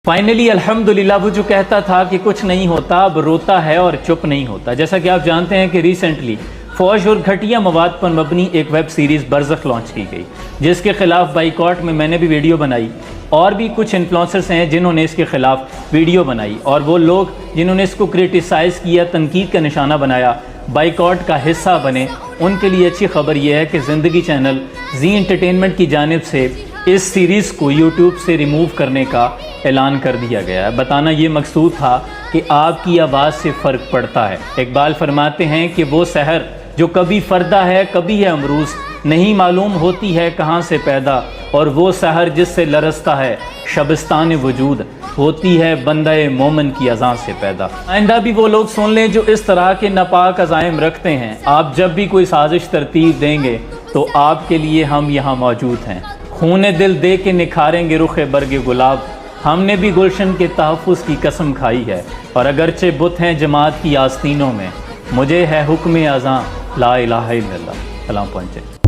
Finally الحمدللہ وہ جو کہتا تھا کہ کچھ نہیں ہوتا اب روتا ہے اور چپ نہیں ہوتا۔ جیسا کہ آپ جانتے ہیں کہ ریسنٹلی فوج اور گھٹیا مواد پر مبنی ایک ویب سیریز برزخ لانچ کی گئی، جس کے خلاف بائیکاٹ میں نے بھی ویڈیو بنائی، اور بھی کچھ انفلوئنسرز ہیں جنہوں نے اس کے خلاف ویڈیو بنائی، اور وہ لوگ جنہوں نے اس کو کرٹیسائز کیا، تنقید کا نشانہ بنایا، بائیکاٹ کا حصہ بنے، ان کے لیے اچھی خبر یہ ہے کہ زندگی چینل زی انٹرٹینمنٹ کی جانب سے اس سیریز کو یوٹیوب سے ریموو کرنے کا اعلان کر دیا گیا ہے۔ بتانا یہ مقصود تھا کہ آپ کی آواز سے فرق پڑتا ہے۔ اقبال فرماتے ہیں کہ وہ سحر جو کبھی فردہ ہے کبھی ہے امروز، نہیں معلوم ہوتی ہے کہاں سے پیدا، اور وہ سحر جس سے لرزتا ہے شبستان وجود، ہوتی ہے بندہ مومن کی اذان سے پیدا۔ آئندہ بھی وہ لوگ سن لیں جو اس طرح کے ناپاک عزائم رکھتے ہیں۔ آپ جب بھی کوئی سازش ترتیب دیں گے تو آپ کے لیے ہم یہاں موجود ہیں۔ خون دل دے کے نکھاریں گے رخ برگ گلاب، ہم نے بھی گلشن کے تحفظ کی قسم کھائی ہے، اور اگرچہ بت ہیں جماعت کی آستینوں میں، مجھے ہے حکم اذاں لا الہ الا اللہ۔ سلام پہنچے۔